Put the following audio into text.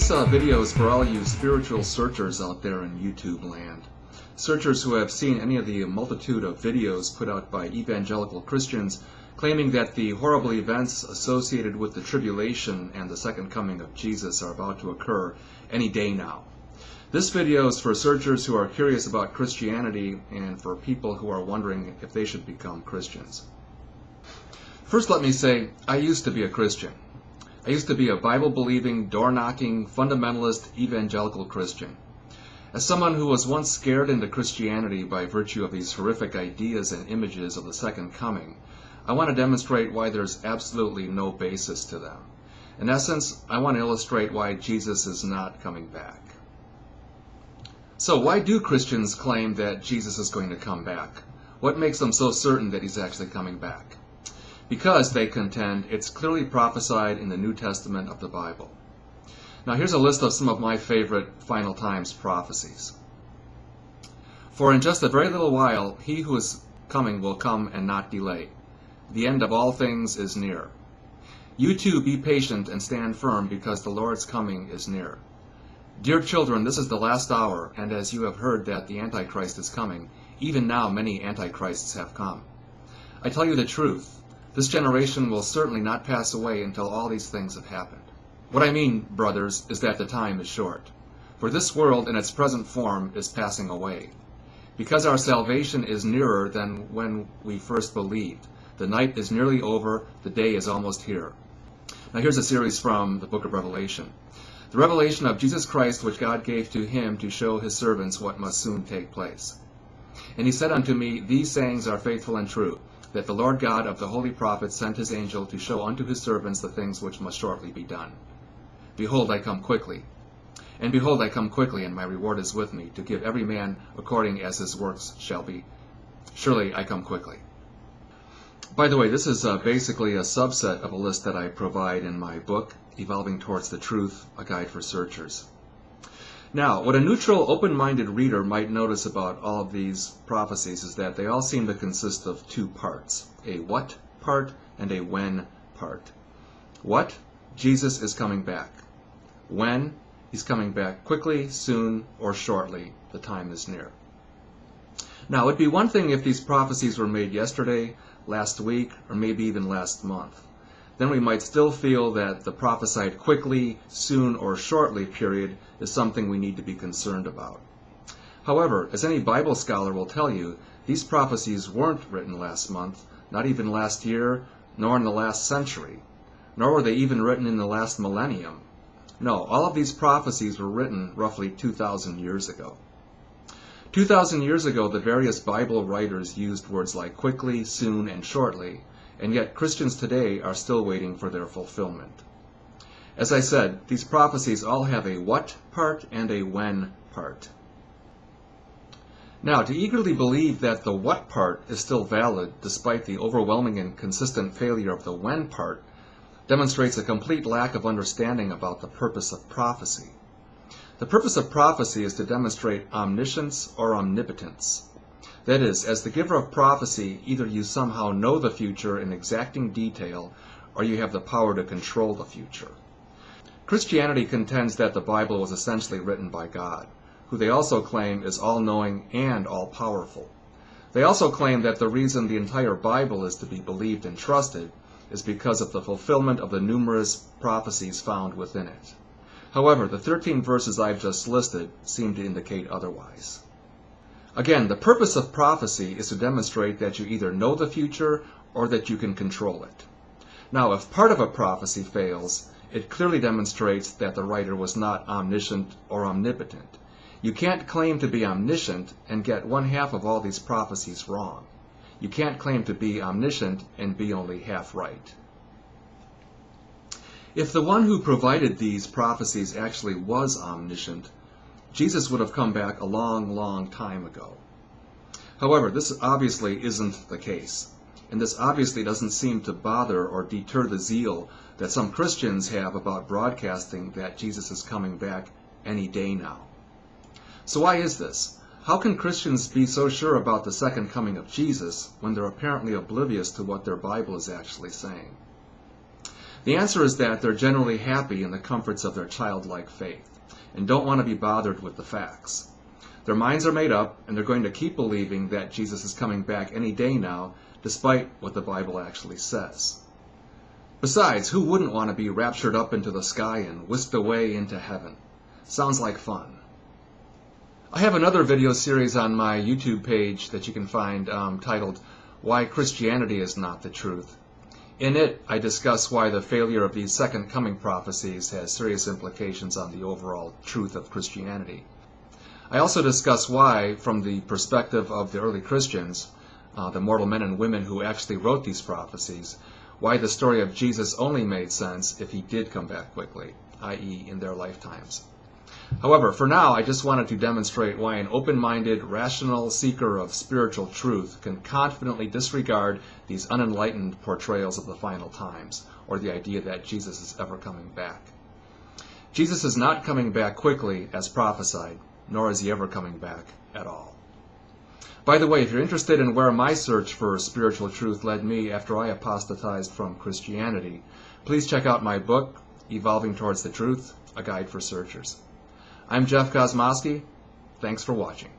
This video is for all you spiritual searchers out there in YouTube land. Searchers who have seen any of the multitude of videos put out by evangelical Christians claiming that the horrible events associated with the tribulation and the second coming of Jesus are about to occur any day now. This video is for searchers who are curious about Christianity and for people who are wondering if they should become Christians. First, let me say, I used to be a Christian. I used to be a Bible-believing, door-knocking, fundamentalist, evangelical Christian. As someone who was once scared into Christianity by virtue of these horrific ideas and images of the second coming, I want to demonstrate why there's absolutely no basis to them. In essence, I want to illustrate why Jesus is not coming back. So why do Christians claim that Jesus is going to come back? What makes them so certain that he's actually coming back? Because, they contend, it's clearly prophesied in the New Testament of the Bible. Now here's a list of some of my favorite final times prophecies. For in just a very little while, he who is coming will come and not delay. The end of all things is near. You too be patient and stand firm, because the Lord's coming is near. Dear children, this is the last hour, and as you have heard that the Antichrist is coming, even now many Antichrists have come. I tell you the truth. This generation will certainly not pass away until all these things have happened. What I mean, brothers, is that the time is short. For this world in its present form is passing away. Because our salvation is nearer than when we first believed. The night is nearly over, the day is almost here. Now here's a series from the book of Revelation. The revelation of Jesus Christ, which God gave to him to show his servants what must soon take place. And he said unto me, These sayings are faithful and true, that the Lord God of the holy prophets sent his angel to show unto his servants the things which must shortly be done. Behold, I come quickly. And behold, I come quickly, and my reward is with me, to give every man according as his works shall be. Surely I come quickly. By the way, this is basically a subset of a list that I provide in my book, Evolving Towards the Truth, A Guide for Searchers. Now, what a neutral, open-minded reader might notice about all of these prophecies is that they all seem to consist of two parts, a what part and a when part. What? Jesus is coming back. When? He's coming back quickly, soon, or shortly. The time is near. Now, it would be one thing if these prophecies were made yesterday, last week, or maybe even last month. Then we might still feel that the prophesied quickly, soon, or shortly period is something we need to be concerned about. However, as any Bible scholar will tell you, these prophecies weren't written last month, not even last year, nor in the last century, nor were they even written in the last millennium. No, all of these prophecies were written roughly 2,000 years ago. 2,000 years ago, the various Bible writers used words like quickly, soon, and shortly, and yet Christians today are still waiting for their fulfillment. As I said, these prophecies all have a what part and a when part. Now, to eagerly believe that the what part is still valid despite the overwhelming and consistent failure of the when part demonstrates a complete lack of understanding about the purpose of prophecy. The purpose of prophecy is to demonstrate omniscience or omnipotence. That is, as the giver of prophecy, either you somehow know the future in exacting detail, or you have the power to control the future. Christianity contends that the Bible was essentially written by God, who they also claim is all-knowing and all-powerful. They also claim that the reason the entire Bible is to be believed and trusted is because of the fulfillment of the numerous prophecies found within it. However, the 13 verses I've just listed seem to indicate otherwise. Again, the purpose of prophecy is to demonstrate that you either know the future or that you can control it. Now, if part of a prophecy fails, it clearly demonstrates that the writer was not omniscient or omnipotent. You can't claim to be omniscient and get one half of all these prophecies wrong. You can't claim to be omniscient and be only half right. If the one who provided these prophecies actually was omniscient, Jesus would have come back a long, long time ago. However, this obviously isn't the case, and this obviously doesn't seem to bother or deter the zeal that some Christians have about broadcasting that Jesus is coming back any day now. So why is this? How can Christians be so sure about the second coming of Jesus when they're apparently oblivious to what their Bible is actually saying? The answer is that they're generally happy in the comforts of their childlike faith and don't want to be bothered with the facts. Their minds are made up, and they're going to keep believing that Jesus is coming back any day now, despite what the Bible actually says. Besides, who wouldn't want to be raptured up into the sky and whisked away into heaven? Sounds like fun. I have another video series on my YouTube page that you can find titled, Why Christianity is Not the Truth. In it, I discuss why the failure of these second coming prophecies has serious implications on the overall truth of Christianity. I also discuss why, from the perspective of the early Christians, the mortal men and women who actually wrote these prophecies, why the story of Jesus only made sense if he did come back quickly, i.e. in their lifetimes. However, for now, I just wanted to demonstrate why an open-minded, rational seeker of spiritual truth can confidently disregard these unenlightened portrayals of the final times, or the idea that Jesus is ever coming back. Jesus is not coming back quickly as prophesied, nor is he ever coming back at all. By the way, if you're interested in where my search for spiritual truth led me after I apostatized from Christianity, please check out my book, Evolving Towards the Truth, A Guide for Searchers. I'm Jeff Kosmowski. Thanks for watching.